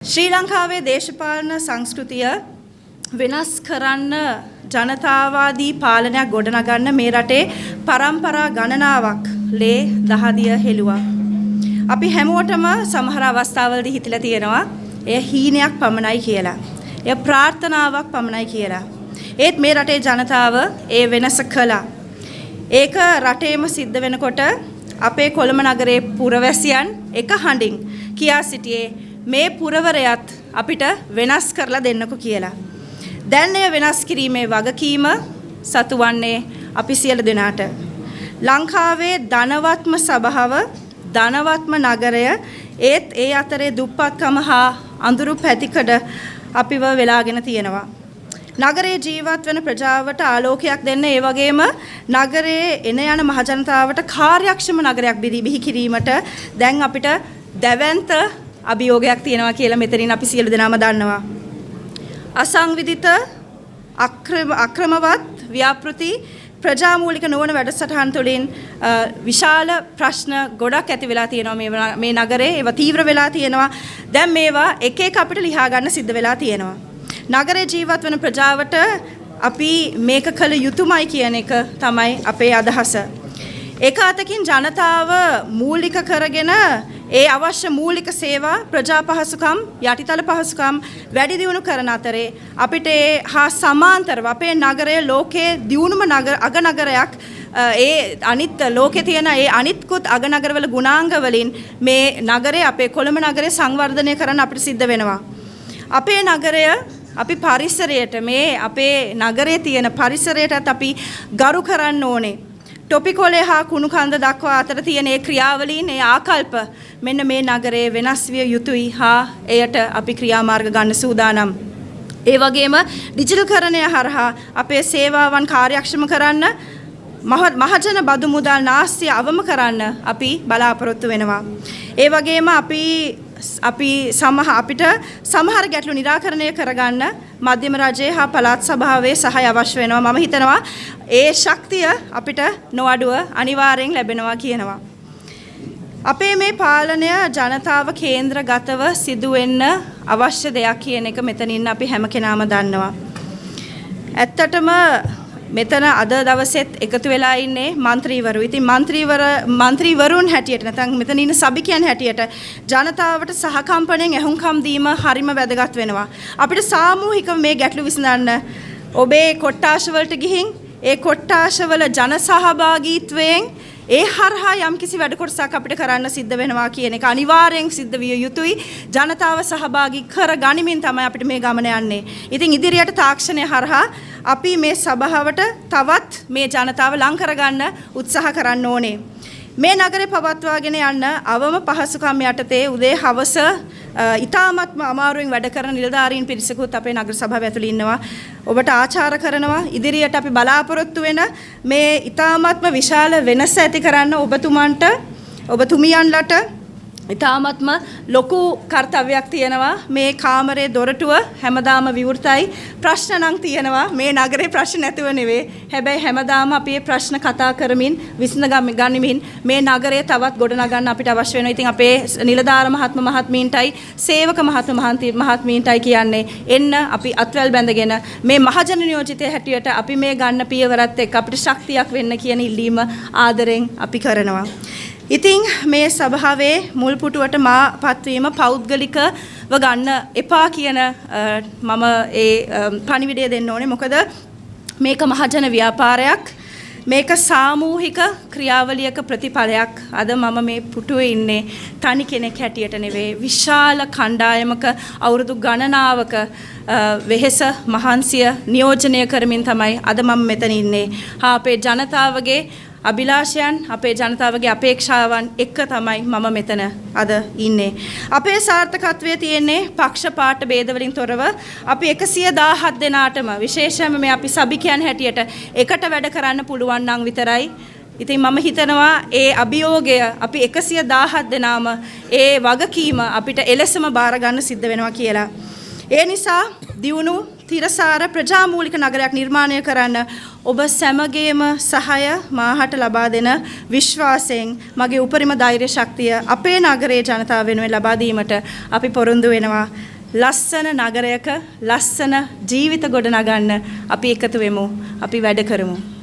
ශ්‍රී ලංකාවේ දේශපාලන සංස්කෘතිය වෙනස් කරන්න ජනතාවාදී පාලනයක් ගොඩනගන්න මේ රටේ පරම්පරා ගණනාවක් ලේ දහදිය හෙළුවා. අපි හැමෝටම සමහර අවස්ථාවලදී හිතලා තියෙනවා එය හීනයක් පමණයි කියලා. එය ප්‍රාර්ථනාවක් පමණයි කියලා. ඒත් මේ රටේ ජනතාව ඒ වෙනස කළා. ඒක රටේම සිද්ධ වෙනකොට අපේ කොළඹ නගරයේ පුරවැසියන් එක හඬින් කියා සිටියේ මේ පුරවරයත් අපිට වෙනස් කරලා දෙන්නකෝ කියලා. දැන් එය වෙනස් කිරීමේ වගකීම සතු වන්නේ අපි සියලු දෙනාට. ලංකාවේ ධනවත්ම සභාව ධනවත්ම නගරය ඒත් ඒ අතරේ දුප්පත්කම හා අඳුරු පැතිකඩ අපිව වෙලාගෙන තියෙනවා. නගරයේ ජීවත් වෙන ප්‍රජාවට ආලෝකයක් දෙන්න ඒ වගේම නගරයේ එන යන මහජනතාවට කාර්යක්ෂම නගරයක් බිහි කිරීමට දැන් අපිට දැවැන්ත අභියෝගයක් තියෙනවා කියලා මෙතනින් අපි සියලු දෙනාම දන්නවා. අසංවිධිත අක්‍රමවත් ව්‍යාපෘති ප්‍රජාමූලික නොවන වැඩසටහන් තුළින් විශාල ප්‍රශ්න ගොඩක් ඇති වෙලා තියෙනවා මේ නගරේ. ඒවා තීව්‍ර වෙලා තියෙනවා. දැන් මේවා එක එක අපිට ලියා ගන්න සිද්ධ වෙලා තියෙනවා. නගරේ ජීවත් වෙන ප්‍රජාවට අපි මේක කළ යුතුමයි කියන එක තමයි අපේ අදහස. එක අතකින් ජනතාව මූලික කරගෙන ඒ අවශ්‍ය මූලික සේවා ප්‍රජා පහසුකම් යටිතල පහසුකම් වැඩි දියුණු කරන අතරේ අපිට හා සමාන්තරව අපේ නගරය ලෝකයේ දියුණුම අගනගරයක් ඒ අනිත් ලෝකේ තියෙන ඒ අනිත්කුත් අගනගරවල ගුණාංග වලින් මේ නගරය අපේ කොළඹ නගරය සංවර්ධනය කරන්න අපිට සිද්ධ වෙනවා. අපේ නගරය අපි පරිසරයට මේ අපේ නගරයේ තියෙන පරිසරයටත් අපි ගරු කරන්න ඕනේ. ටොපිකොලේ හා කුණු කන්ද දක්වා අතර තියෙන ඒ ක්‍රියාවලීන් ඒ ආකල්ප මෙන්න මේ නගරයේ වෙනස් විය යුතුයි හා එයට අපි ක්‍රියාමාර්ග ගන්න සූදානම්. ඒ වගේම ඩිජිටල්කරණය හරහා අපේ සේවාවන් කාර්යක්ෂම කරන්න මහජන බදු මුදල් නාස්තිය අවම කරන්න අපි බලාපොරොත්තු වෙනවා. ඒ වගේම අපිට සමහර ගැටලු निराකරණය කරගන්න මධ්‍යම රජයේ හා පළාත් සභාවේ සහාය අවශ්‍ය වෙනවා. මම හිතනවා ඒ ශක්තිය අපිට නොඅඩුව අනිවාර්යෙන් ලැබෙනවා කියනවා. අපේ මේ පාලනය ජනතාව කේන්ද්‍රගතව සිදු වෙන්න අවශ්‍ය දෙයක් කියන එක මෙතනින් අපි හැම කෙනාම දන්නවා. ඇත්තටම මෙතන අද දවසෙත් එකතු වෙලා ඉන්නේ മന്ത്രിවරු. ඉතින් മന്ത്രിවරුන් හැටියට නැත්නම් මෙතන ඉන්න සභිකයන් හැටියට ජනතාවට සහකම්පණයෙන් ඇහුම්කම් දීම හරිම වැදගත් වෙනවා. අපිට සාමූහිකව මේ ගැටලු විසඳන්න ඔබේ කොට්ටාශ වලට ගිහින් ඒ කොට්ටාශවල ජන සහභාගීත්වයෙන් ඒ හරහා යම්කිසි වැඩ කොටසක් අපිට කරන්න සිද්ධ වෙනවා කියන එක අනිවාර්යෙන් සිද්ධ විය යුතුයි. ජනතාව සහභාගී කර ගනිමින් තමයි අපිට මේ ගමන යන්නේ. ඉතින් ඉදිරියට තාක්ෂණය හරහා අපි මේ සභාවට තවත් මේ ජනතාව ලං කරගන්න උත්සාහ කරන්න ඕනේ. මේ නගරේ පවත්වාගෙන යන්න අවම පහසුකම් යටතේ උදේ හවස ඉතාමත්ම අමාරුවෙන් වැඩ කරන නිලධාරීන් පිරිසකුත් අපේ නගර සභාව ඇතුළේ ඉන්නවා. ඔබට ආචාර කරනවා ඉදිරියට අපි බලාපොරොත්තු වෙන මේ ඉතාමත්ම විශාල වෙනස ඇති කරන්න ඔබතුමියන්ලට ඉතාමත්ම ලොකු කාර්යයක් තියෙනවා. මේ කාමරේ දොරටුව හැමදාම විවෘතයි. ප්‍රශ්න නම් තියෙනවා. මේ නගරේ ප්‍රශ්න නැතුව නෙවෙයි. හැබැයි හැමදාම අපි මේ ප්‍රශ්න කතා කරමින් විසඳගනිමින් මේ නගරය තවත් ගොඩනගන්න අපිට අවශ්‍ය වෙනවා. ඉතින් අපේ නිලධාර මහත්මීන්ටයි සේවක මහත්මීන්ටයි කියන්නේ එන්න අපි අත්වැල් බැඳගෙන මේ මහජන නියෝජිතය හැටියට අපි මේ ගන්න පියවරත් එක්ක අපිට ශක්තියක් වෙන්න කියන ඉල්ලීම ආදරෙන් අපි කරනවා. ඉතින් මේ සභාවේ මුල් පුටුවට මා පත්වීම පෞද්ගලිකව ගන්න එපා කියන මම ඒ පණිවිඩය දෙන්න ඕනේ. මොකද මේක මහජන ව්‍යාපාරයක්. මේක සාමූහික ක්‍රියාවලියක ප්‍රතිඵලයක්. අද මම මේ පුටුවේ ඉන්නේ තනි කෙනෙක් හැටියට නෙවෙයි. විශාල කණ්ඩායමක අවුරුදු ගණනාවක වෙහෙස මහන්සිය නියෝජනය කරමින් තමයි අද මම මෙතන ඉන්නේ. අපේ ජනතාවගේ අභිලාෂයන් අපේ ජනතාවගේ අපේක්ෂාවන් එක්ක තමයි මම මෙතන අද ඉන්නේ. අපේ සාර්ථකත්වයේ තියෙන්නේ පක්ෂපාත ભેදවලින් තොරව අපි 117 දෙනාටම විශේෂයෙන්ම මේ අපි සභිකයන් හැටියට එකට වැඩ කරන්න පුළුවන් නම් විතරයි. ඉතින් මම හිතනවා ඒ අභියෝගය අපි 117 දෙනාම ඒ වගකීම අපිට එලෙසම බාර ගන්න සිද්ධ වෙනවා කියලා. ඒ නිසා දියුණු තිරසාර ප්‍රජාමූලික නගරයක් නිර්මාණය කරන්න ඔබ සැමගේම සහාය මාහට ලබා දෙන විශ්වාසයෙන් මගේ උපරිම ධෛර්ය ශක්තිය අපේ නගරයේ ජනතාව වෙනුවෙන් ලබා දීමට අපි පොරොන්දු වෙනවා. ලස්සන නගරයක ලස්සන ජීවිත ගොඩ නගන්න අපි එකතු වෙමු. අපි වැඩ කරමු.